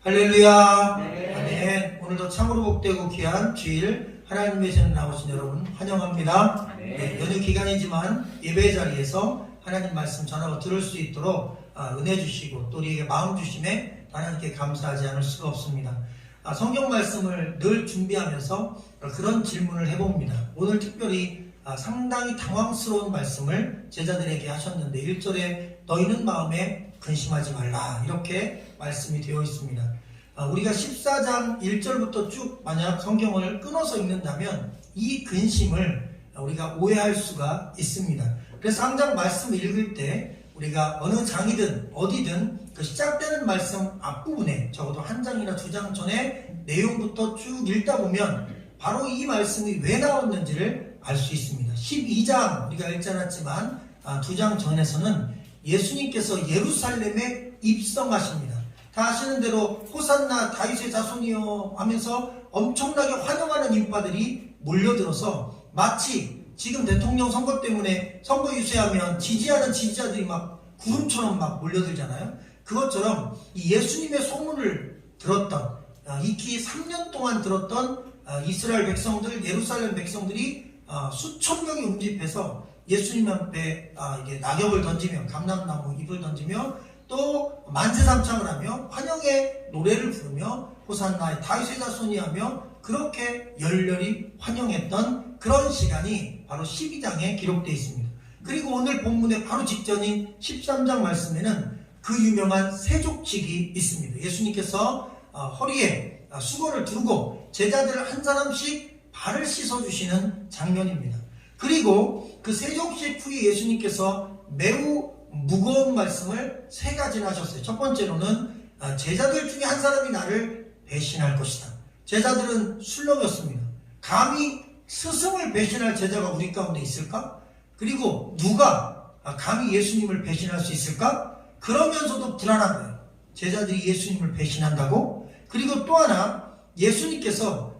할렐루야. 네. 아멘. 오늘도 참으로 복되고 귀한 주일 하나님의 전에 나오신 여러분 환영합니다. 네. 연휴 기간이지만 예배 자리에서 하나님 말씀 전하고 들을 수 있도록 은혜 주시고 또 우리에게 마음 주심에 하나님께 감사하지 않을 수가 없습니다. 성경 말씀을 늘 준비하면서 그런 질문을 해봅니다. 오늘 특별히 상당히 당황스러운 말씀을 제자들에게 하셨는데 1절에 너희는 마음에 근심하지 말라 이렇게 말씀이 되어 있습니다. 우리가 14장 1절부터 쭉 만약 성경을 끊어서 읽는다면 이 근심을 우리가 오해할 수가 있습니다. 그래서 항상 말씀을 읽을 때 우리가 어느 장이든 어디든 그 시작되는 말씀 앞부분에 적어도 한 장이나 두 장 전에 내용부터 쭉 읽다 보면 바로 이 말씀이 왜 나왔는지를 알 수 있습니다. 12장 우리가 읽지 않았지만 두 장 전에서는 예수님께서 예루살렘에 입성하십니다. 다 아시는 대로 호산나 다윗의 자손이여 하면서 엄청나게 환영하는 인파들이 몰려들어서 마치 지금 대통령 선거 때문에 선거 유세하면 지지하는 지지자들이 막 구름처럼 막 몰려들잖아요. 그것처럼 이 예수님의 소문을 들었던 익히 3년 동안 들었던 이스라엘 백성들, 예루살렘 백성들이 수천 명이 응집해서 예수님 앞에 이게 낙엽을 던지며 감람나무 잎을 던지며 또 만세삼창을 하며 환영의 노래를 부르며 호산나 다윗의 자손이 하며 그렇게 열렬히 환영했던 그런 시간이 바로 12장에 기록되어 있습니다. 그리고 오늘 본문의 바로 직전인 13장 말씀에는 그 유명한 세족식이 있습니다. 예수님께서 허리에 수건을 두르고 제자들을 한 사람씩 발을 씻어주시는 장면입니다. 그리고 그 세족식 후에 예수님께서 매우 무거운 말씀을 세 가지나 하셨어요. 첫 번째로는 제자들 중에 한 사람이 나를 배신할 것이다. 제자들은 술렁였습니다. 감히 스승을 배신할 제자가 우리 가운데 있을까? 그리고 누가 감히 예수님을 배신할 수 있을까? 그러면서도 불안한 거예요. 제자들이 예수님을 배신한다고? 그리고 또 하나 예수님께서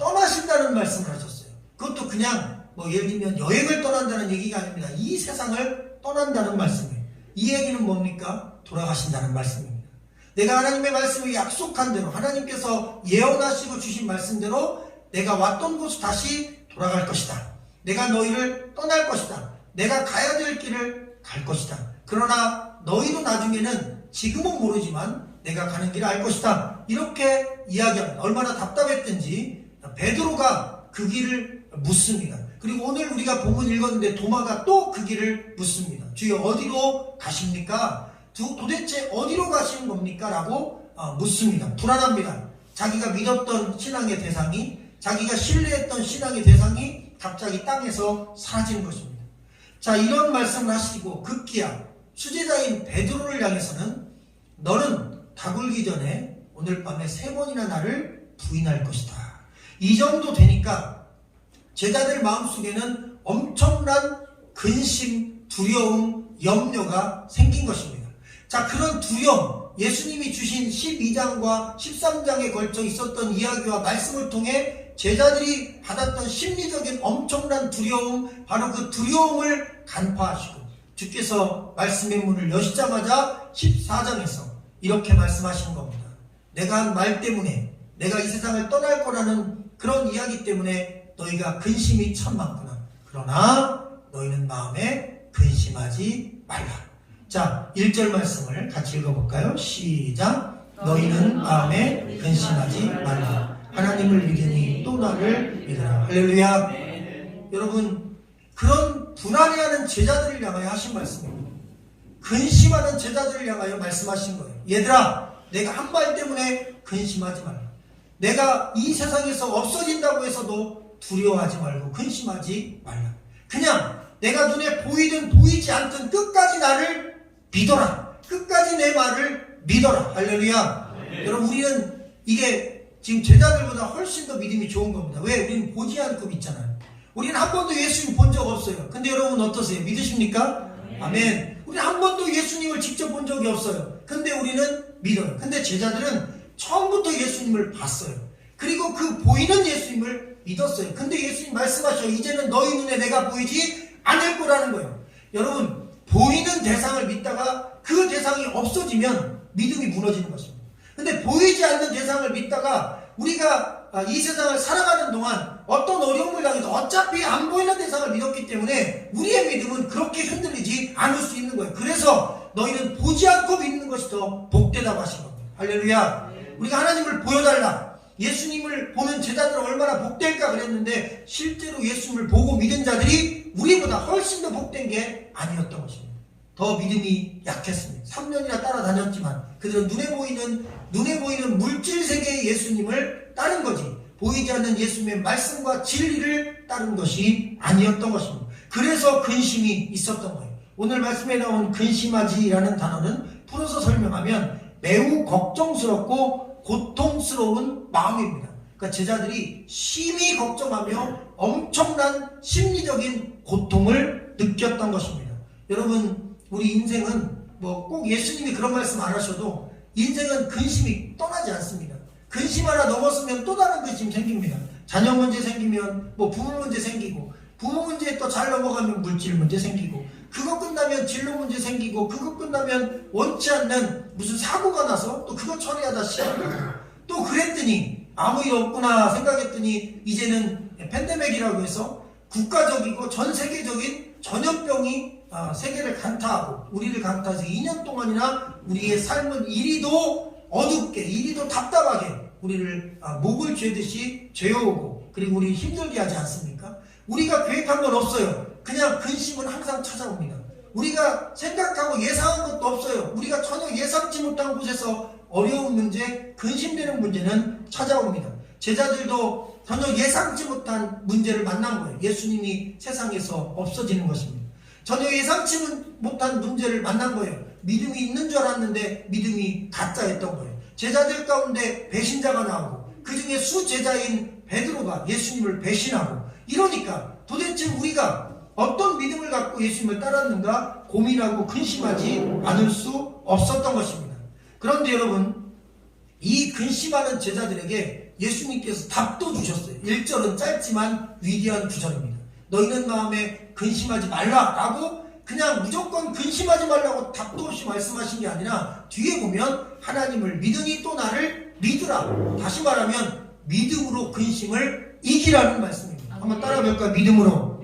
떠나신다는 말씀을 하셨어요. 그것도 그냥 예를 들면 여행을 떠난다는 얘기가 아닙니다. 이 세상을 떠난다는 말씀이에요. 이 얘기는 뭡니까? 돌아가신다는 말씀입니다. 내가 하나님의 말씀을 약속한 대로 하나님께서 예언하시고 주신 말씀대로 내가 왔던 곳으로 다시 돌아갈 것이다. 내가 너희를 떠날 것이다. 내가 가야 될 길을 갈 것이다. 그러나 너희도 나중에는 지금은 모르지만 내가 가는 길을 알 것이다. 이렇게 이야기합니다. 얼마나 답답했든지 베드로가 그 길을 묻습니다. 그리고 오늘 우리가 본문 읽었는데 도마가 또 그 길을 묻습니다. 주여 어디로 가십니까? 도대체 어디로 가시는 겁니까? 라고 묻습니다. 불안합니다. 자기가 믿었던 신앙의 대상이, 자기가 신뢰했던 신앙의 대상이 갑자기 땅에서 사라지는 것입니다. 자, 이런 말씀을 하시고 급기야 수제자인 베드로를 향해서는 너는 다 굴기 전에 오늘 밤에 3번이나 나를 부인할 것이다. 이 정도 되니까 제자들 마음속에는 엄청난 근심, 두려움, 염려가 생긴 것입니다. 자, 그런 두려움, 예수님이 주신 12장과 13장에 걸쳐 있었던 이야기와 말씀을 통해 제자들이 받았던 심리적인 엄청난 두려움, 바로 그 두려움을 간파하시고 주께서 말씀의 문을 여시자마자 14장에서 이렇게 말씀하시는 겁니다. 내가 한 말 때문에 내가 이 세상을 떠날 거라는 그런 이야기 때문에 너희가 근심이 참 많구나. 그러나 너희는 마음에 근심하지 말라. 자, 1절 말씀을 같이 읽어볼까요? 시작. 너희는 마음에 근심하지 말라. 하나님을 믿으니 또 나를 믿으라. 할렐루야. 여러분, 그런 불안해하는 제자들을 향하여 하신 말씀입니다. 근심하는 제자들을 향하여 말씀하신 거예요. 얘들아, 내가 한 말 때문에 근심하지 말라. 내가 이 세상에서 없어진다고 해서도 두려워하지 말고 근심하지 말라. 그냥 내가 눈에 보이든 보이지 않든 끝까지 나를 믿어라. 끝까지 내 말을 믿어라. 할렐루야. 여러분, 우리는 이게 지금 제자들보다 훨씬 더 믿음이 좋은 겁니다. 왜? 우리는 보지 않고 믿잖아요. 우리는 한 번도 예수님 본 적 없어요. 근데 여러분 어떠세요? 믿으십니까? 아멘. 우리는 한 번도 예수님을 직접 본 적이 없어요. 근데 우리는 믿어요. 근데 제자들은 처음부터 예수님을 봤어요. 그리고 그 보이는 예수님을 믿었어요. 근데 예수님 말씀하셔. 이제는 너희 눈에 내가 보이지 않을 거라는 거예요. 여러분, 보이는 대상을 믿다가 그 대상이 없어지면 믿음이 무너지는 것입니다. 근데 보이지 않는 세상을 믿다가 우리가 이 세상을 살아가는 동안 어떤 어려움을 당해도 어차피 안 보이는 세상을 믿었기 때문에 우리의 믿음은 그렇게 흔들리지 않을 수 있는 거예요. 그래서 너희는 보지 않고 믿는 것이 더 복되다고 하신 겁니다. 할렐루야. 우리가 하나님을 보여달라. 예수님을 보는 제자들은 얼마나 복될까 그랬는데 실제로 예수님을 보고 믿은 자들이 우리보다 훨씬 더 복된 게 아니었던 것입니다. 더 믿음이 약했습니다. 3년이나 따라다녔지만 그들은 눈에 보이는 물질 세계의 예수님을 따른 거지 보이지 않는 예수님의 말씀과 진리를 따른 것이 아니었던 것입니다. 그래서 근심이 있었던 거예요. 오늘 말씀에 나온 근심하지라는 단어는 풀어서 설명하면 매우 걱정스럽고 고통스러운 마음입니다. 그러니까 제자들이 심히 걱정하며 엄청난 심리적인 고통을 느꼈던 것입니다. 여러분, 우리 인생은 꼭 예수님이 그런 말씀 안 하셔도 인생은 근심이 떠나지 않습니다. 근심 하나 넘었으면 또 다른 근심 생깁니다. 자녀 문제 생기면 부모 문제 생기고, 부모 문제 또 잘 넘어가면 물질 문제 생기고, 그거 끝나면 진로 문제 생기고, 그거 끝나면 원치 않는 무슨 사고가 나서 또 그거 처리하다 시작하고, 또 그랬더니 아무 일 없구나 생각했더니 이제는 팬데믹이라고 해서 국가적이고 전 세계적인 전염병이 세계를 강타하고 우리를 강타해서 2년 동안이나 우리의 삶은 이리도 어둡게 이리도 답답하게 우리를 목을 죄듯이 죄어오고 그리고 우리 힘들게 하지 않습니까? 우리가 계획한 건 없어요. 그냥 근심은 항상 찾아옵니다. 우리가 생각하고 예상한 것도 없어요. 우리가 전혀 예상치 못한 곳에서 어려운 문제, 근심되는 문제는 찾아옵니다. 제자들도 전혀 예상치 못한 문제를 만난 거예요. 예수님이 세상에서 없어지는 것입니다. 전혀 예상치 못한 문제를 만난 거예요. 믿음이 있는 줄 알았는데 믿음이 가짜였던 거예요. 제자들 가운데 배신자가 나오고 그 중에 수제자인 베드로가 예수님을 배신하고 이러니까 도대체 우리가 어떤 믿음을 갖고 예수님을 따랐는가 고민하고 근심하지 않을 수 없었던 것입니다. 그런데 여러분, 이 근심하는 제자들에게 예수님께서 답도 주셨어요. 1절은 짧지만 위대한 구절입니다. 너희는 마음에 근심하지 말라라고 그냥 무조건 근심하지 말라고 답도 없이 말씀하신 게 아니라 뒤에 보면 하나님을 믿으니 또 나를 믿으라. 다시 말하면 믿음으로 근심을 이기라는 말씀입니다. 한번 따라 볼까요? 믿음으로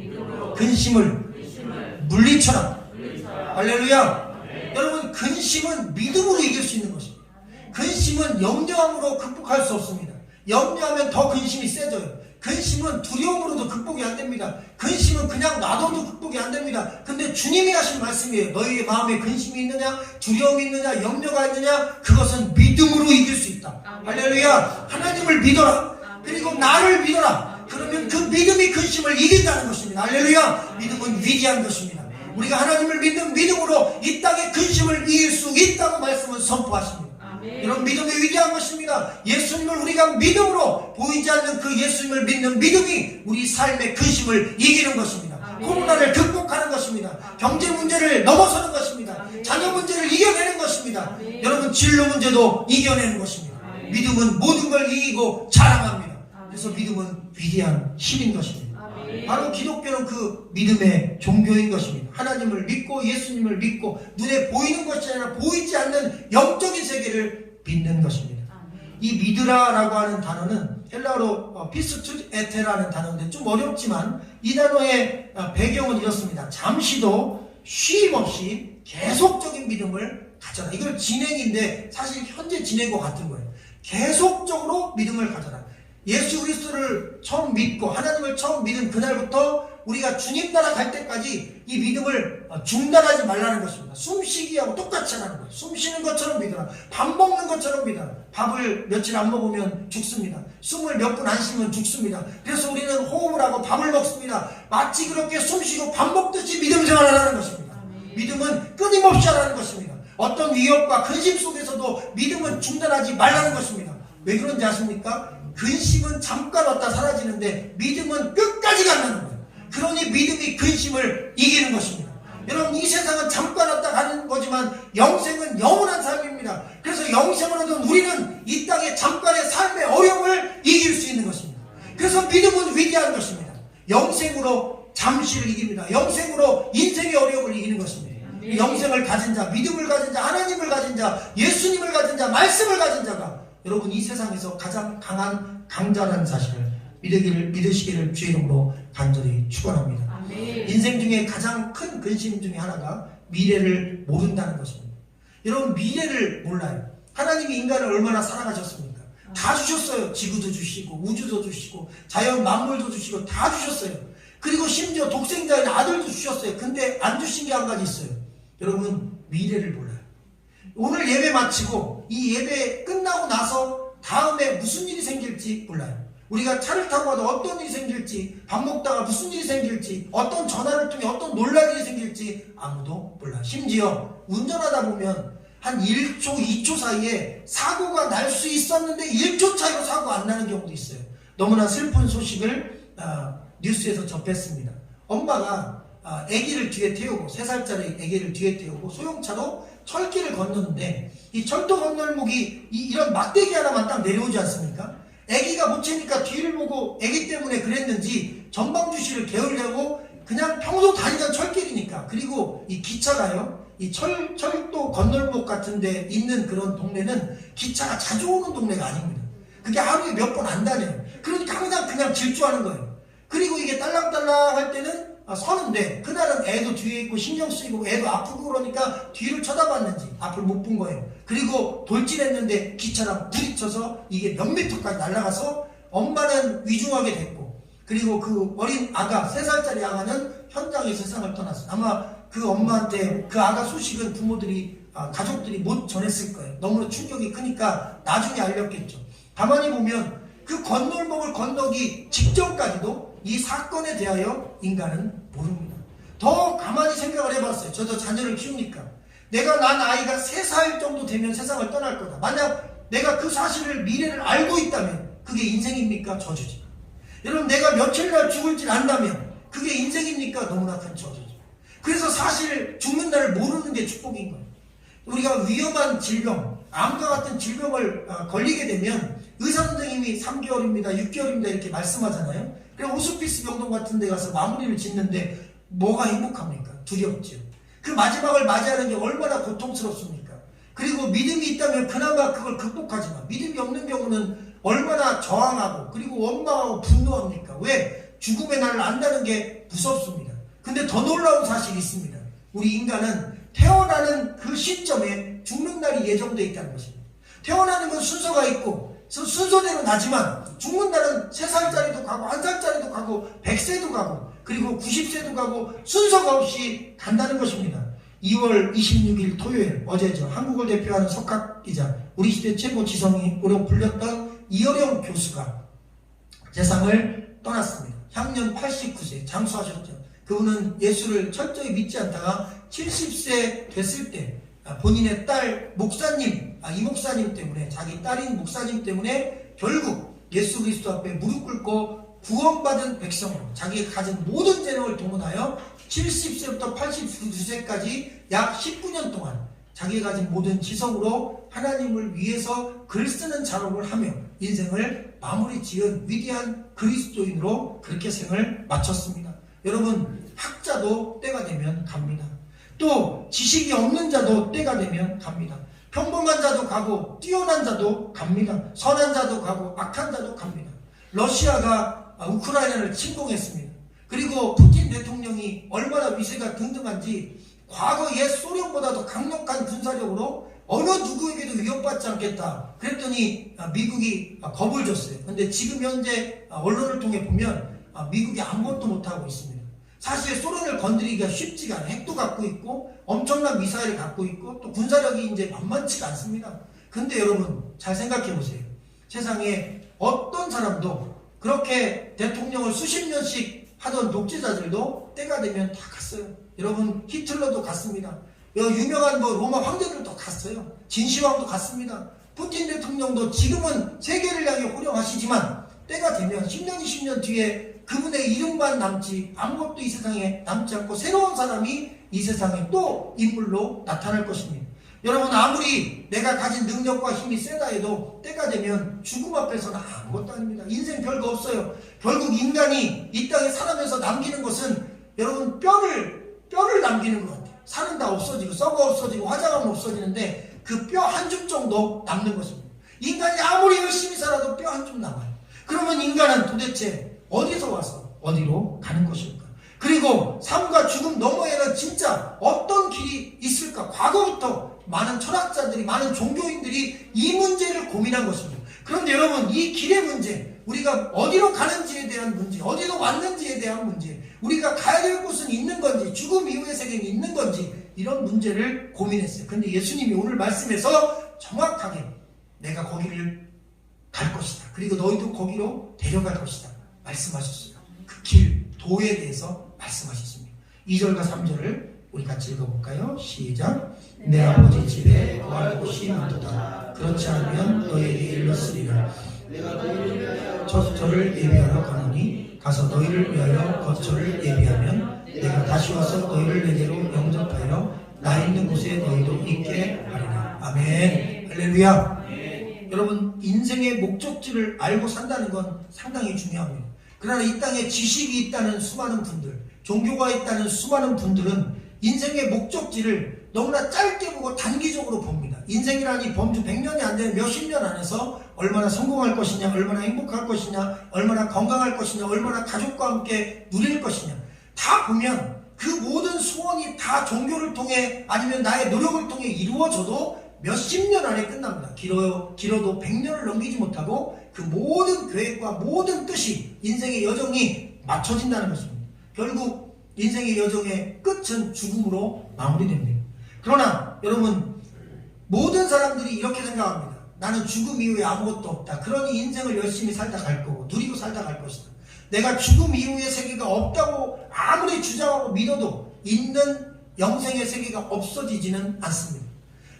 근심을 물리쳐라. 할렐루야. 여러분, 근심은 믿음으로 이길 수 있는 것입니다. 근심은 염려함으로 극복할 수 없습니다. 염려하면 더 근심이 세져요. 근심은 두려움으로도 극복이 안 됩니다. 근심은 그냥 놔둬도 극복이 안 됩니다. 근데 주님이 하신 말씀이에요. 너희의 마음에 근심이 있느냐, 두려움이 있느냐, 염려가 있느냐, 그것은 믿음으로 이길 수 있다. 할렐루야. 하나님을 믿어라. 그리고 나를 믿어라. 그러면 그 믿음이 근심을 이긴다는 것입니다. 할렐루야. 믿음은 위대한 것입니다. 우리가 하나님을 믿는 믿음으로 이 땅의 근심을 이길 수 있다고 말씀은 선포하십니다. 이런 믿음이 위대한 것입니다. 예수님을 우리가 믿음으로 보이지 않는 그 예수님을 믿는 믿음이 우리 삶의 근심을 이기는 것입니다. 코로나를 극복하는 것입니다. 경제 문제를 넘어서는 것입니다. 자녀 문제를 이겨내는 것입니다. 여러분, 진로 문제도 이겨내는 것입니다. 믿음은 모든 걸 이기고 자랑합니다. 그래서 믿음은 위대한 힘인 것입니다. 바로 기독교는 그 믿음의 종교인 것입니다. 하나님을 믿고 예수님을 믿고 눈에 보이는 것이 아니라 보이지 않는 영적인 세계를 믿는 것입니다. 이 믿으라라고 하는 단어는 헬라어로 피스투에테라는 단어인데 좀 어렵지만 이 단어의 배경은 이렇습니다. 잠시도 쉼 없이 계속적인 믿음을 가져라. 이걸 진행인데 사실 현재 진행과 같은 거예요. 계속적으로 믿음을 가져라. 예수 그리스도를 처음 믿고 하나님을 처음 믿은 그날부터 우리가 주님 나라 갈 때까지 이 믿음을 중단하지 말라는 것입니다. 숨쉬기하고 똑같이 하라는 거예요. 숨 쉬는 것처럼 믿어라. 밥 먹는 것처럼 믿어라. 밥을 며칠 안 먹으면 죽습니다. 숨을 몇 분 안 쉬면 죽습니다. 그래서 우리는 호흡을 하고 밥을 먹습니다. 마치 그렇게 숨 쉬고 밥 먹듯이 믿음 생활하라는 것입니다. 믿음은 끊임없이 하라는 것입니다. 어떤 위협과 근심 속에서도 믿음은 중단하지 말라는 것입니다. 왜 그런지 아십니까? 근심은 잠깐 왔다 사라지는데 믿음은 끝까지 간다는 거예요. 그러니 믿음이 근심을 이기는 것입니다. 여러분, 이 세상은 잠깐 왔다 가는 거지만 영생은 영원한 삶입니다. 그래서 영생을 얻은 우리는 이 땅의 잠깐의 삶의 어려움을 이길 수 있는 것입니다. 그래서 믿음은 위대한 것입니다. 영생으로 잠시를 이깁니다. 영생으로 인생의 어려움을 이기는 것입니다. 영생을 가진 자, 믿음을 가진 자, 하나님을 가진 자, 예수님을 가진 자, 말씀을 가진 자가 여러분 이 세상에서 가장 강한 강자라는 사실을 믿으시기를 주의 이름으로 간절히 축원합니다. 인생 중에 가장 큰 근심 중에 하나가 미래를 모른다는 것입니다. 여러분 미래를 몰라요. 하나님이 인간을 얼마나 사랑하셨습니까? 다 주셨어요. 지구도 주시고 우주도 주시고 자연 만물도 주시고 다 주셨어요. 그리고 심지어 독생자인 아들도 주셨어요. 근데 안 주신 게 한 가지 있어요. 여러분 미래를 몰라요. 오늘 예배 마치고 이 예배 끝나고 나서 다음에 무슨 일이 생길지 몰라요. 우리가 차를 타고 가도 어떤 일이 생길지, 밥 먹다가 무슨 일이 생길지, 어떤 전화를 통해 어떤 놀랄 일이 생길지 아무도 몰라요. 심지어 운전하다 보면 한 1초, 2초 사이에 사고가 날 수 있었는데 1초 차이로 사고가 안 나는 경우도 있어요. 너무나 슬픈 소식을 뉴스에서 접했습니다. 엄마가 아기를 뒤에 태우고 3살짜리 아기를 뒤에 태우고 소형차로 철길을 건너는데 이 철도 건널목이 이런 막대기 하나만 딱 내려오지 않습니까? 아기가 못 채니까 뒤를 보고 아기 때문에 그랬는지 전방주시를 게으르려고 그냥 평소 다니던 철길이니까. 그리고 이 기차가요, 이 철도 건널목 같은 데 있는 그런 동네는 기차가 자주 오는 동네가 아닙니다. 그게 하루에 몇 번 안 다녀요. 그러니까 항상 그냥 질주하는 거예요. 그리고 이게 딸랑딸랑 할 때는 서는데 그날은 애도 뒤에 있고 신경 쓰이고 애도 아프고 그러니까 뒤를 쳐다봤는지 앞을 못 본 거예요. 그리고 돌진했는데 기차랑 부딪혀서 이게 몇 미터까지 날아가서 엄마는 위중하게 됐고, 그리고 그 어린 아가 3살짜리 아가는 현장에 세상을 떠났어요. 아마 그 엄마한테 그 아가 소식은 부모들이 가족들이 못 전했을 거예요. 너무나 충격이 크니까 나중에 알렸겠죠. 가만히 보면 그 건널목을 건너기 직전까지도 이 사건에 대하여 인간은 모릅니다. 더 가만히 생각을 해봤어요. 저도 자녀를 키우니까 내가 난 아이가 3살 정도 되면 세상을 떠날 거다. 만약 내가 그 사실을 미래를 알고 있다면 그게 인생입니까? 저주지. 여러분 내가 며칠날 죽을지 안다면 그게 인생입니까? 너무나 큰 저주죠. 그래서 사실 죽는 날을 모르는 게 축복인 거예요. 우리가 위험한 질병, 암과 같은 질병을 걸리게 되면 의사 선생님이 3개월입니다, 6개월입니다 이렇게 말씀하잖아요. 그럼 호스피스 병동 같은 데 가서 마무리를 짓는데 뭐가 행복합니까? 두렵죠. 그 마지막을 맞이하는 게 얼마나 고통스럽습니까? 그리고 믿음이 있다면 그나마 그걸 극복하지만 믿음이 없는 경우는 얼마나 저항하고 그리고 원망하고 분노합니까? 왜? 죽음의 날을 안다는 게 무섭습니다. 근데 더 놀라운 사실이 있습니다. 우리 인간은 태어나는 그 시점에 죽는 날이 예정되어 있다는 것입니다. 태어나는 건 순서가 있고 순서대로 나지만 죽는 날은 3살짜리도 가고 1살짜리도 가고 100세도 가고 그리고 90세도 가고 순서가 없이 간다는 것입니다. 2월 26일 토요일 어제죠. 한국을 대표하는 석학기자, 우리 시대 최고 지성인으로 불렸던 이어령 교수가 세상을 떠났습니다. 향년 89세 장수하셨죠. 그분은 예수를 철저히 믿지 않다가 70세 됐을 때 본인의 딸 목사님, 이 목사님 때문에, 자기 딸인 목사님 때문에 결국 예수 그리스도 앞에 무릎 꿇고 구원받은 백성으로 자기가 가진 모든 재능을 동원하여 70세부터 89세까지 약 19년 동안 자기가 가진 모든 지성으로 하나님을 위해서 글 쓰는 작업을 하며 인생을 마무리 지은 위대한 그리스도인으로 그렇게 생을 마쳤습니다. 여러분, 학자도 때가 되면 갑니다. 또 지식이 없는 자도 때가 되면 갑니다. 평범한 자도 가고 뛰어난 자도 갑니다. 선한 자도 가고 악한 자도 갑니다. 러시아가 우크라이나를 침공했습니다. 그리고 푸틴 대통령이 얼마나 위세가 등등한지 과거 옛 소련보다도 강력한 군사력으로 어느 누구에게도 위협받지 않겠다 그랬더니 미국이 겁을 줬어요. 그런데 지금 현재 언론을 통해 보면 미국이 아무것도 못하고 있습니다. 사실 소련을 건드리기가 쉽지가 않아요. 핵도 갖고 있고 엄청난 미사일을 갖고 있고 또 군사력이 이제 만만치가 않습니다. 근데 여러분 잘 생각해 보세요. 세상에 어떤 사람도 그렇게 대통령을 수십 년씩 하던 독재자들도 때가 되면 다 갔어요. 여러분 히틀러도 갔습니다. 유명한 로마 황제들도 갔어요. 진시황도 갔습니다. 푸틴 대통령도 지금은 세계를 향해 호령하시지만 때가 되면 10년 20년 뒤에 그분의 이름만 남지 아무것도 이 세상에 남지 않고 새로운 사람이 이 세상에 또 인물로 나타날 것입니다. 여러분 아무리 내가 가진 능력과 힘이 세다 해도 때가 되면 죽음 앞에서는 아무것도 아닙니다. 인생 별거 없어요. 결국 인간이 이 땅에 살아면서 남기는 것은 여러분 뼈를 남기는 것 같아요. 살은 다 없어지고 썩어 없어지고 화장하면 없어지는데 그 뼈 한 줌 정도 남는 것입니다. 인간이 아무리 열심히 살아도 뼈 한 줌 남아요. 그러면 인간은 도대체 어디서 와서 어디로 가는 것일까? 그리고 삶과 죽음 너머에는 진짜 어떤 길이 있을까? 과거부터 많은 철학자들이, 많은 종교인들이 이 문제를 고민한 것입니다. 그런데 여러분, 이 길의 문제, 우리가 어디로 가는지에 대한 문제, 어디로 왔는지에 대한 문제, 우리가 가야 될 곳은 있는 건지, 죽음 이후의 세계는 있는 건지, 이런 문제를 고민했어요. 근데 예수님이 오늘 말씀에서 정확하게 내가 거기를 갈 것이다. 그리고 너희도 거기로 데려갈 것이다. 말씀하셨어요. 그 길, 도에 대해서 말씀하셨습니다. 2절과 3절을 우리 같이 읽어볼까요? 시작. 내 아버지 집에 거할 곳이 많도다. 그렇지 않으면 너희에게 일렀으리라. 내가 너희를 위하여 거처를 예비하러 가노니 가서 너희를 위하여 거처를 예비하면 내가 다시 와서 너희를 내게로 영접하여 나 있는 곳에 너희도 있게 하리라. 아멘. 할렐루야. 여러분, 인생의 목적지를 알고 산다는 건 상당히 중요합니다. 그러나 이 땅에 지식이 있다는 수많은 분들, 종교가 있다는 수많은 분들은 인생의 목적지를 너무나 짧게 보고 단기적으로 봅니다. 인생이라니 범주 100년이 안 되는 몇십 년 안에서 얼마나 성공할 것이냐, 얼마나 행복할 것이냐, 얼마나 건강할 것이냐, 얼마나 가족과 함께 누릴 것이냐, 다 보면 그 모든 소원이 다 종교를 통해 아니면 나의 노력을 통해 이루어져도 몇십 년 안에 끝납니다. 길어도 100년을 넘기지 못하고 그 모든 계획과 모든 뜻이, 인생의 여정이 맞춰진다는 것입니다. 결국 인생의 여정의 끝은 죽음으로 마무리됩니다. 그러나 여러분, 모든 사람들이 이렇게 생각합니다. 나는 죽음 이후에 아무것도 없다. 그러니 인생을 열심히 살다 갈 거고 누리고 살다 갈 것이다. 내가 죽음 이후의 세계가 없다고 아무리 주장하고 믿어도 있는 영생의 세계가 없어지지는 않습니다.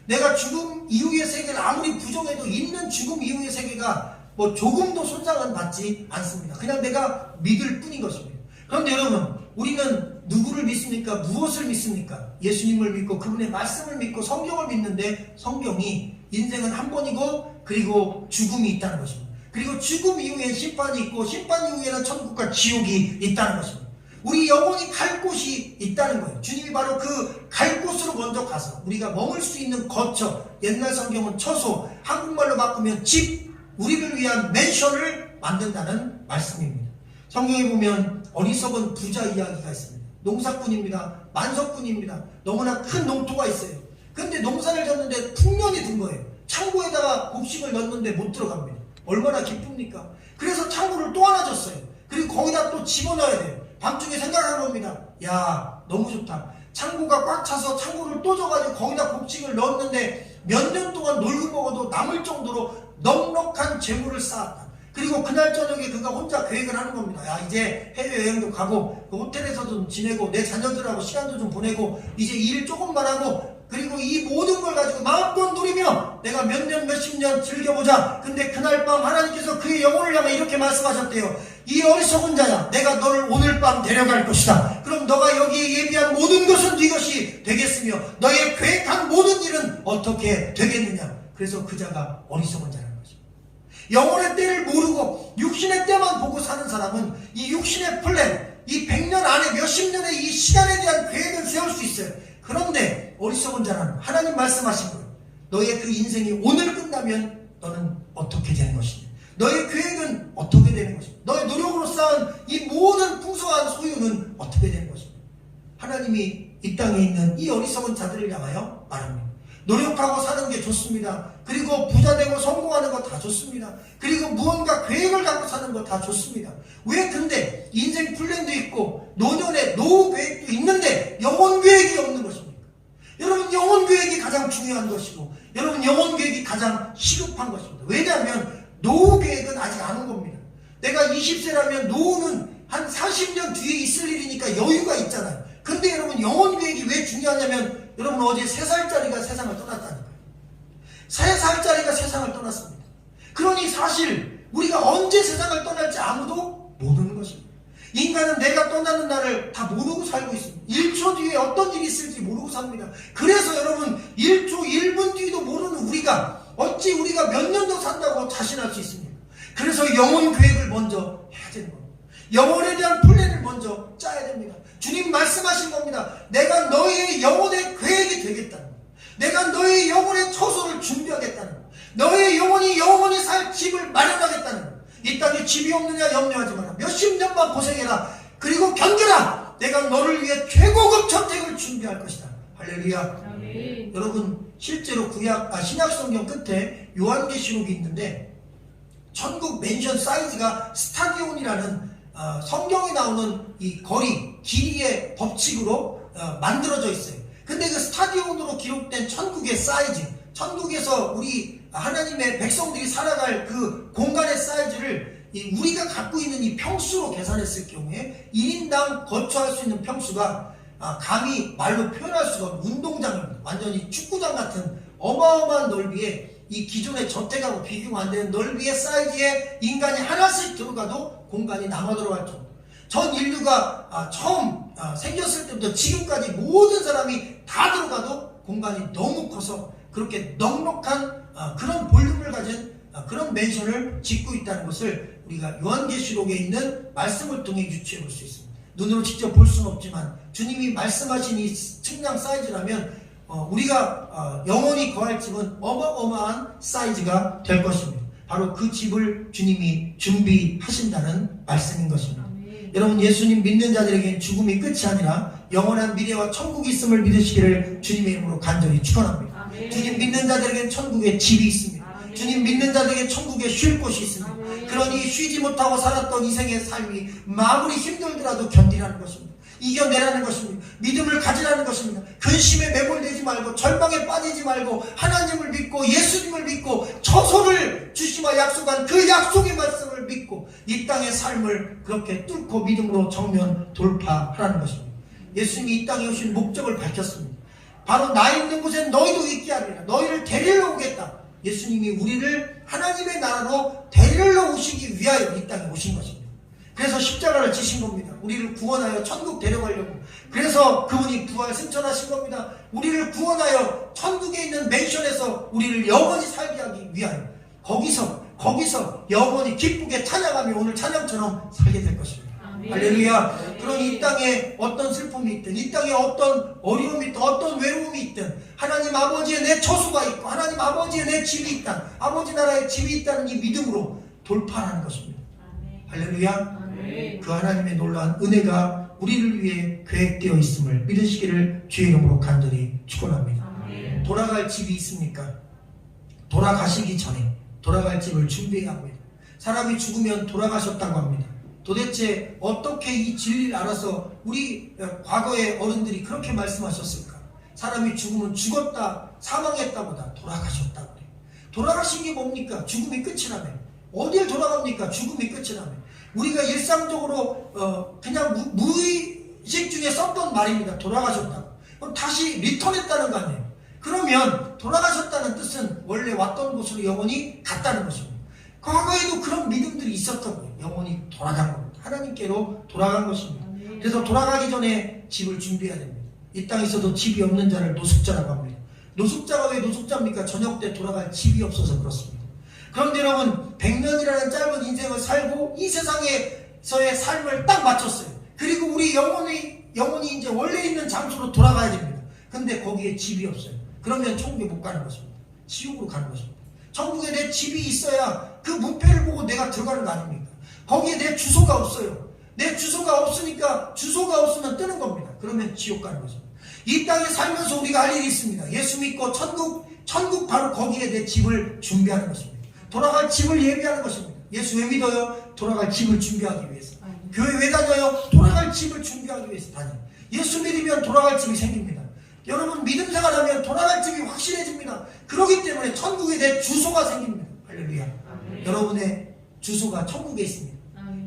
내가 죽음 이후의 세계를 아무리 부정해도 있는 죽음 이후의 세계가 조금도 손상은 받지 않습니다. 그냥 내가 믿을 뿐인 것입니다. 그런데 여러분, 우리는 누구를 믿습니까? 무엇을 믿습니까? 예수님을 믿고 그분의 말씀을 믿고 성경을 믿는데, 성경이 인생은 한 번이고 그리고 죽음이 있다는 것입니다. 그리고 죽음 이후에 심판이 있고 심판 이후에는 천국과 지옥이 있다는 것입니다. 우리 영혼이 갈 곳이 있다는 거예요. 주님이 바로 그 갈 곳으로 먼저 가서 우리가 머물 수 있는 거처, 옛날 성경은 처소, 한국말로 바꾸면 집, 우리를 위한 맨션을 만든다는 말씀입니다. 성경에 보면 어리석은 부자 이야기가 있습니다. 농사꾼입니다. 만석꾼입니다. 너무나 큰 농토가 있어요. 근데 농사를 졌는데 풍년이 든 거예요. 창고에다가 곡식을 넣었는데 못 들어갑니다. 얼마나 기쁩니까? 그래서 창고를 또 하나 줬어요. 그리고 거기다 또 집어넣어야 돼요. 밤중에 생각하는 겁니다. 야, 너무 좋다. 창고가 꽉 차서 창고를 또 줘가지고 거기다 곡식을 넣었는데 몇 년 동안 놀고 먹어도 남을 정도로 넉넉한 재물을 쌓았다. 그리고 그날 저녁에 그가 혼자 계획을 하는 겁니다. 야, 이제 해외여행도 가고 그 호텔에서 좀 지내고 내 자녀들하고 시간도 좀 보내고 이제 일 조금만 하고, 그리고 이 모든 걸 가지고 마음껏 누리며 내가 몇 년 몇십 년 즐겨보자. 근데 그날 밤 하나님께서 그의 영혼을 향해 이렇게 말씀하셨대요. 이 어리석은 자야, 내가 너를 오늘 밤 데려갈 것이다. 그럼 너가 여기에 예비한 모든 것은 네 것이 되겠으며 너의 계획한 모든 일은 어떻게 되겠느냐. 그래서 그 자가 어리석은 자라는 것입니다. 영혼의 때를 모르고 육신의 때만 보고 사는 사람은 이 육신의 플랜, 이 100년 안에 몇십 년의 이 시간에 대한 계획을 세울 수 있어요. 그런데 어리석은 자는 하나님 말씀하신 거예요. 너의 그 인생이 오늘 끝나면 너는 어떻게 되는 것이냐. 너의 계획은 어떻게 되는 것이냐. 너의 노력으로 쌓은 이 모든 풍성한 소유는 어떻게 되는 것이냐. 하나님이 이 땅에 있는 이 어리석은 자들을 향하여 말합니다. 노력하고 사는 게 좋습니다. 그리고 부자 되고 성공하는 거 다 좋습니다. 그리고 무언가 계획을 갖고 사는 거 다 좋습니다. 왜 근데 인생 플랜도 있고 노년의 노후 계획도 있는데 영혼 계획이 없는 것입니까? 여러분, 영혼 계획이 가장 중요한 것이고 여러분, 영혼 계획이 가장 시급한 것입니다. 왜냐하면 노후 계획은 아직 안 온 겁니다. 내가 20세라면 노후는 한 40년 뒤에 있을 일이니까 여유가 있잖아요. 근데 여러분, 영혼 계획이 왜 중요하냐면 여러분, 어제 3살짜리가 세상을 떠났다니까요. 3살짜리가 세상을 떠났습니다. 그러니 사실 우리가 언제 세상을 떠날지 아무도 모르는 것입니다. 인간은 내가 떠나는 날을 다 모르고 살고 있습니다. 1초 뒤에 어떤 일이 있을지 모르고 삽니다. 그래서 여러분, 1초 1분 뒤도 모르는 우리가 어찌 우리가 몇 년 더 산다고 자신할 수 있습니까? 그래서 영혼 계획을 먼저 해야 되는 겁니다. 영혼에 대한 플랜을 먼저 짜야 됩니다. 주님 말씀하신 겁니다. 내가 너희의 영혼의 계획이 되겠다는 거. 내가 너희의 영혼의 처소를 준비하겠다는 거. 너희의 영혼이 영원히 살 집을 마련하겠다는 거. 이 땅에 집이 없느냐 염려하지 마라. 몇십 년만 고생해라. 그리고 견뎌라. 내가 너를 위해 최고급 저택을 준비할 것이다. 할렐루야. 아멘. 여러분 실제로 신약 성경 끝에 요한계시록이 있는데 천국 맨션 사이즈가 스타디온이라는 성경에 나오는 이 거리, 길이의 법칙으로 만들어져 있어요. 근데 그 스타디온으로 기록된 천국의 사이즈, 천국에서 우리 하나님의 백성들이 살아갈 그 공간의 사이즈를 우리가 갖고 있는 이 평수로 계산했을 경우에 1인당 거주할 수 있는 평수가 감히 말로 표현할 수가 없는 운동장입니다. 완전히 축구장 같은 어마어마한 넓이에 이 기존의 저택하고 비교가 안 되는 넓이의 사이즈에 인간이 하나씩 들어가도 공간이 남아 들어갈 정도. 전 인류가 처음 생겼을 때부터 지금까지 모든 사람이 다 들어가도 공간이 너무 커서 그렇게 넉넉한 그런 볼륨을 가진 그런 맨션을 짓고 있다는 것을 우리가 요한계시록에 있는 말씀을 통해 유추해 볼 수 있습니다. 눈으로 직접 볼 수는 없지만 주님이 말씀하신 이 측량 사이즈라면 우리가 영원히 거할 집은 어마어마한 사이즈가 될 것입니다. 바로 그 집을 주님이 준비하신다는 말씀인 것입니다. 여러분 예수님 믿는 자들에게는 죽음이 끝이 아니라 영원한 미래와 천국이 있음을 믿으시기를 주님의 이름으로 간절히 축원합니다. 주님 믿는 자들에게는 천국에 집이 있습니다. 주님 믿는 자들에게 천국에 쉴 곳이 있습니다. 그러니 쉬지 못하고 살았던 인생의 삶이 마무리 힘들더라도 견디라는 것입니다. 이겨내라는 것입니다. 믿음을 가지라는 것입니다. 근심에 매몰되지 말고 절망에 빠지지 말고 하나님을 믿고 예수님을 믿고 처소를 주시마 약속한 그 약속의 말씀을 믿고 이 땅의 삶을 그렇게 뚫고 믿음으로 정면 돌파하라는 것입니다. 예수님이 이 땅에 오신 목적을 밝혔습니다. 바로 나 있는 곳에 너희도 있게 하리라. 너희를 데리러 오겠다. 예수님이 우리를 하나님의 나라로 데리러 오시기 위하여 이 땅에 오신 것입니다. 그래서 십자가를 지신 겁니다. 우리를 구원하여 천국 데려가려고. 그래서 그분이 부활 승천하신 겁니다. 우리를 구원하여 천국에 있는 맨션에서 우리를 영원히 살게 하기 위하여 거기서 영원히 기쁘게 찬양하며 오늘 찬양처럼 살게 될 것입니다. 할렐루야. 그러니 이 땅에 어떤 슬픔이 있든 이 땅에 어떤 어려움이 있든 어떤 외로움이 있든 하나님 아버지의 내 처소가 있고 하나님 아버지의 내 집이 있다, 아버지 나라의 집이 있다는 이 믿음으로 돌파하는 것입니다. 할렐루야. 그 하나님의 놀라운 은혜가 우리를 위해 계획되어 있음을 믿으시기를 주의 이름으로 간절히 축원합니다. 돌아갈 집이 있습니까? 돌아가시기 전에 돌아갈 집을 준비해야 합니다. 사람이 죽으면 돌아가셨다고 합니다. 도대체 어떻게 이 진리를 알아서 우리 과거의 어른들이 그렇게 말씀하셨을까? 사람이 죽으면 죽었다, 사망했다보다 돌아가셨다고 그래요. 돌아가신 게 뭡니까? 죽음이 끝이라며. 어딜 돌아갑니까? 죽음이 끝이라며. 우리가 일상적으로 그냥 무의식 중에 썼던 말입니다. 돌아가셨다고. 그럼 다시 리턴했다는 거 아니에요. 그러면 돌아가셨다는 뜻은 원래 왔던 곳으로 영원히 갔다는 것입니다. 과거에도 그런 믿음들이 있었던 거예요. 영원히 돌아간 겁니다. 하나님께로 돌아간 것입니다. 그래서 돌아가기 전에 집을 준비해야 됩니다. 이 땅에서도 집이 없는 자를 노숙자라고 합니다. 노숙자가 왜 노숙자입니까? 저녁 때 돌아갈 집이 없어서 그렇습니다. 그런데 여러분 100년이라는 짧은 인생을 살고 이 세상에서의 삶을 딱 마쳤어요. 그리고 우리 영혼이 이제 원래 있는 장소로 돌아가야 됩니다. 근데 거기에 집이 없어요. 그러면 천국에 못 가는 것입니다. 지옥으로 가는 것입니다. 천국에 내 집이 있어야 그 문패를 보고 내가 들어가는 거 아닙니까? 거기에 내 주소가 없어요. 내 주소가 없으니까 주소가 없으면 뜨는 겁니다. 그러면 지옥 가는 것입니다. 이 땅에 살면서 우리가 할 일이 있습니다. 예수 믿고 천국 바로 거기에 내 집을 준비하는 것입니다. 돌아갈 집을 예비하는 것입니다. 예수 왜 믿어요? 돌아갈 집을 준비하기 위해서. 교회 왜 다녀요? 돌아갈 집을 준비하기 위해서 다녀요. 예수 믿으면 돌아갈 집이 생깁니다. 여러분 믿음 생활하면 돌아갈 집이 확실해집니다. 그렇기 때문에 천국에 내 주소가 생깁니다. 할렐루야. 여러분의 주소가 천국에 있습니다.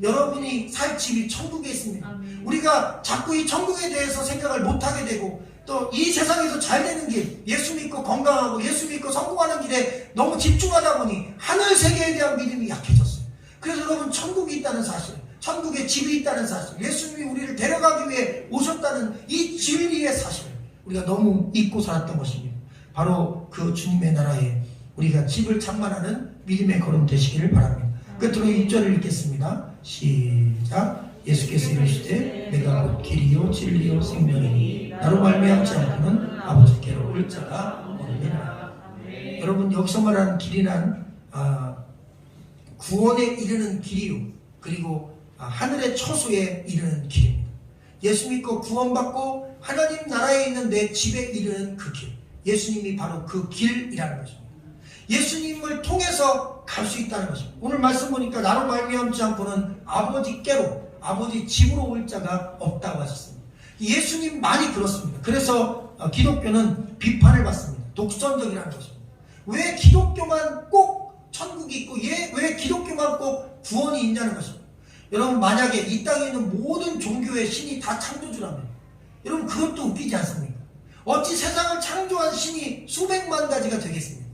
여러분이 살 집이 천국에 있습니다. 우리가 자꾸 이 천국에 대해서 생각을 못하게 되고 또 이 세상에서 잘 되는 길, 예수 믿고 건강하고 예수 믿고 성공하는 길에 너무 집중하다 보니 하늘 세계에 대한 믿음이 약해졌어요. 그래서 여러분 천국이 있다는 사실, 천국에 집이 있다는 사실, 예수님이 우리를 데려가기 위해 오셨다는 이 진리의 사실 우리가 너무 잊고 살았던 것입니다. 바로 그 주님의 나라에 우리가 집을 장만하는 믿음의 걸음 되시기를 바랍니다. 끝으로 6절을 읽겠습니다. 시작. 예수께서 이르시되 내가 곧 길이요 진리요 생명이니 나로 말미암지 않고는 아버지께로 올 자가 없느니라. 여러분, 여기서 말하는 길이란 구원에 이르는 길이요, 그리고 하늘의 처소에 이르는 길입니다. 예수 믿고 구원받고 하나님 나라에 있는 내 집에 이르는 그 길, 예수님이 바로 그 길이라는 것입니다. 예수님을 통해서 갈 수 있다는 것입니다. 오늘 말씀 보니까 나로 말미암지 않고는 아버지께로, 아버지 집으로 올 자가 없다고 하셨습니다. 예수님만이 그렇습니다. 그래서 기독교는 비판을 받습니다. 독선적이라는 것입니다. 왜 기독교만 꼭 천국이 있고 왜 기독교만 꼭 구원이 있냐는 것입니다. 여러분, 만약에 이 땅에 있는 모든 종교의 신이 다 창조주라면 여러분, 그것도 웃기지 않습니까? 어찌 세상을 창조한 신이 수백만 가지가 되겠습니까?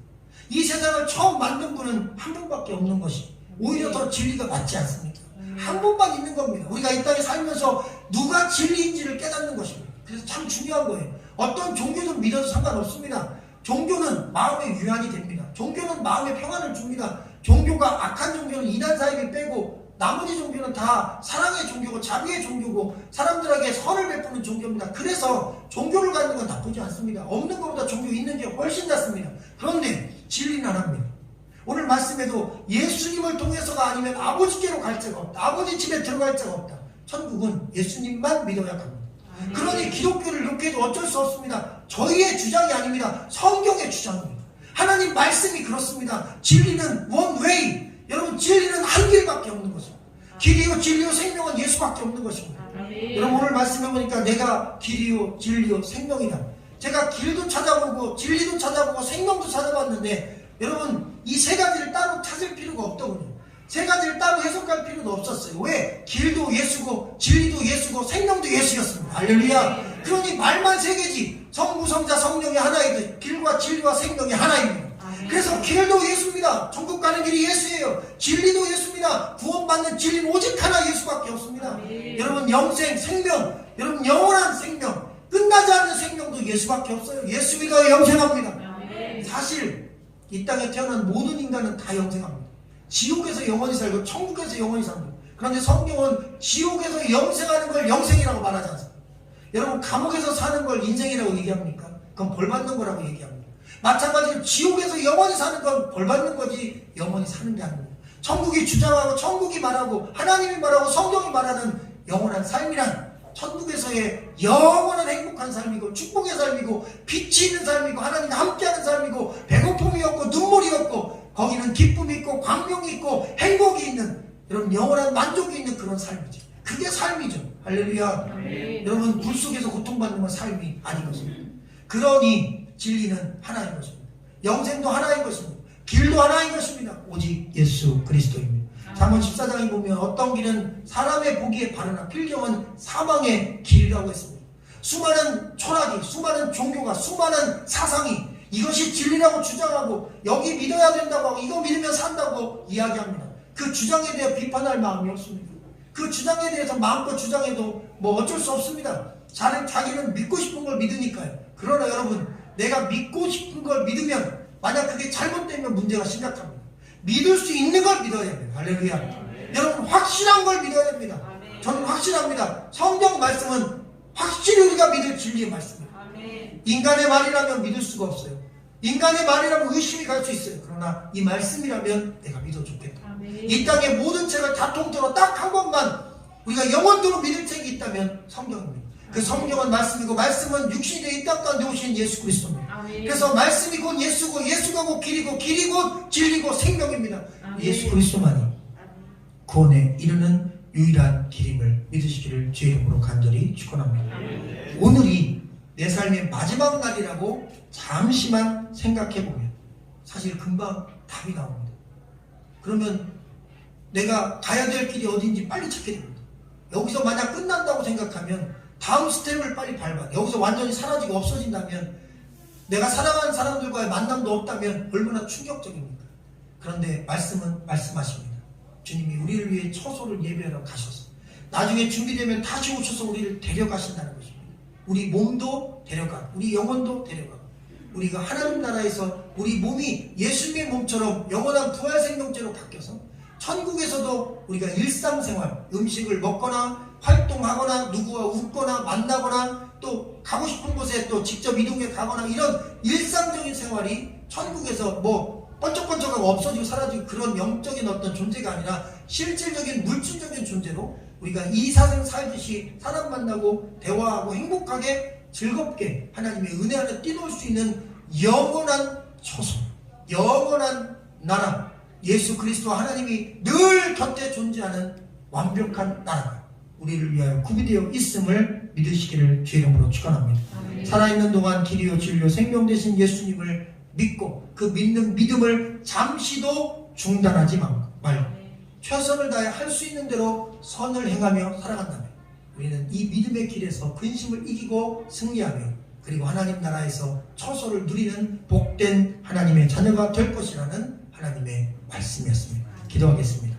이 세상을 처음 만든 분은 한 분밖에 없는 것이 오히려 더 진리가 맞지 않습니까? 한 분만 있는 겁니다. 우리가 이 땅에 살면서 누가 진리인지를 깨닫는 것입니다. 그래서 참 중요한 거예요. 어떤 종교든 믿어도 상관없습니다. 종교는 마음의 유한이 됩니다. 종교는 마음의 평안을 줍니다. 종교가 악한 종교는 이단 사입을 빼고 나머지 종교는 다 사랑의 종교고 자비의 종교고 사람들에게 선을 베푸는 종교입니다. 그래서 종교를 갖는 건 나쁘지 않습니다. 없는 것보다 종교 있는 게 훨씬 낫습니다. 그런데 진리는 하나입니다. 오늘 말씀에도 예수님을 통해서가 아니면 아버지께로 갈 자가 없다. 아버지 집에 들어갈 자가 없다. 천국은 예수님만 믿어야 합니다. 그러니 기독교를 욕해도 어쩔 수 없습니다. 저희의 주장이 아닙니다. 성경의 주장입니다. 하나님 말씀이 그렇습니다. 진리는 one way. 여러분, 진리는 한 길밖에 없는 것입니다. 길이요 진리요 생명은 예수밖에 없는 것입니다. 여러분, 오늘 말씀해 보니까 내가 길이요 진리요 생명이다. 제가 길도 찾아보고 진리도 찾아보고 생명도 찾아봤는데 여러분, 이 세 가지를 따로 찾을 필요가 없더군요. 세 가지를 따로 해석할 필요도 없었어요. 왜? 길도 예수고 진리도 예수고 생명도 예수였습니다. 할렐루야. 그러니 말만 세 개지 성부 성자 성령이 하나이듯 길과 진리와 생명이 하나입니다. 그래서 길도 예수입니다. 천국 가는 길이 예수예요. 진리도 예수입니다. 구원받는 진리는 오직 하나 예수밖에 없습니다. 여러분, 영생, 생명, 여러분 영원한 생명, 끝나지 않는 생명도 예수밖에 없어요. 예수 믿어야 영생합니다. 사실 이 땅에 태어난 모든 인간은 다 영생합니다. 지옥에서 영원히 살고 천국에서 영원히 삽니다. 그런데 성경은 지옥에서 영생하는 걸 영생이라고 말하지 않습니다. 여러분, 감옥에서 사는 걸 인생이라고 얘기합니까? 그건 벌 받는 거라고 얘기합니다. 마찬가지로 지옥에서 영원히 사는 건 벌 받는 거지 영원히 사는 게 아닙니다. 천국이 주장하고 천국이 말하고 하나님이 말하고 성경이 말하는 영원한 삶이란 천국에서의 영원한 행복한 삶이고 축복의 삶이고 빛이 있는 삶이고 하나님과 함께하는 삶이고 배고픔이 없고 눈물이 없고 거기는 기쁨이 있고 광명이 있고 행복이 있는 여러분 영원한 만족이 있는 그런 삶이죠. 그게 삶이죠. 할렐루야. 여러분, 불 속에서 고통받는 건 삶이 아닌 것입니다. 그러니 진리는 하나인 것입니다. 영생도 하나인 것입니다. 길도 하나인 것입니다. 오직 예수 그리스도입니다. 잠언 14장에 보면 어떤 길은 사람의 보기에 바르나 필경은 사망의 길이라고 했습니다. 수많은 철학이, 수많은 종교가, 수많은 사상이 이것이 진리라고 주장하고 여기 믿어야 된다고 하고 이거 믿으면 산다고 이야기합니다. 그 주장에 대해 비판할 마음이 없습니다. 그 주장에 대해서 마음껏 주장해도 뭐 어쩔 수 없습니다. 자기는 믿고 싶은 걸 믿으니까요. 그러나 여러분, 내가 믿고 싶은 걸 믿으면 만약 그게 잘못되면 문제가 심각합니다. 믿을 수 있는 걸 믿어야 됩니다. 할렐루야. 여러분, 확실한 걸 믿어야 됩니다. 저는 확실합니다. 성경 말씀은 확실히 우리가 믿을 진리의 말씀입니다. 인간의 말이라면 믿을 수가 없어요. 인간의 말이라면 의심이 갈 수 있어요. 그러나 이 말씀이라면 내가 믿어줬겠다. 이 땅의 모든 책을 다 통틀어 딱 한 번만 우리가 영원토록 믿을 책이 있다면 성경입니다. 그 성경은 말씀이고 말씀은 육신이 되어 이 땅 가운데 오신 예수 그리스도입니다. 그래서 말씀이 곧 예수고 예수가 곧 길이고 길이 곧 진리고 생명입니다. 예수 그리스도만이 구원에 이르는 유일한 길임을 믿으시기를 주의 이름으로 간절히 축원합니다. 오늘이 내 삶의 마지막 날이라고 잠시만 생각해보면 사실 금방 답이 나옵니다. 그러면 내가 가야 될 길이 어딘지 빨리 찾게 됩니다. 여기서 만약 끝난다고 생각하면 다음 스텝을 빨리 밟아. 여기서 완전히 사라지고 없어진다면 내가 사랑하는 사람들과의 만남도 없다면 얼마나 충격적입니까? 그런데 말씀은 말씀하십니다. 주님이 우리를 위해 처소를 예배하러 가셔서 나중에 준비되면 다시 오셔서 우리를 데려가신다는 것입니다. 우리 몸도 데려가, 우리 영혼도 데려가. 우리가 하나님 나라에서 우리 몸이 예수님의 몸처럼 영원한 부활 생명체로 바뀌어서 천국에서도 우리가 일상생활, 음식을 먹거나 활동하거나 누구와 웃거나 만나거나 또 가고 싶은 곳에 또 직접 이동해 가거나 이런 일상적인 생활이 천국에서 뭐 번쩍번쩍하고 없어지고 사라지고 그런 영적인 어떤 존재가 아니라 실질적인 물질적인 존재로 우리가 이 사생 살듯이 사람 만나고 대화하고 행복하게 즐겁게 하나님의 은혜 안에 뛰놀 수 있는 영원한 초소, 영원한 나라, 예수 그리스도 하나님이 늘 곁에 존재하는 완벽한 나라가 우리를 위하여 구비되어 있음을 믿으시기를 주의 이름으로 축원합니다. 살아있는 동안 길이요 진리요 생명 되신 예수님을 믿고 그 믿는 믿음을 잠시도 중단하지 말고 최선을 다해 할 수 있는 대로 선을 행하며 살아간다면 우리는 이 믿음의 길에서 근심을 이기고 승리하며 그리고 하나님 나라에서 처소를 누리는 복된 하나님의 자녀가 될 것이라는 하나님의 말씀이었습니다. 기도하겠습니다.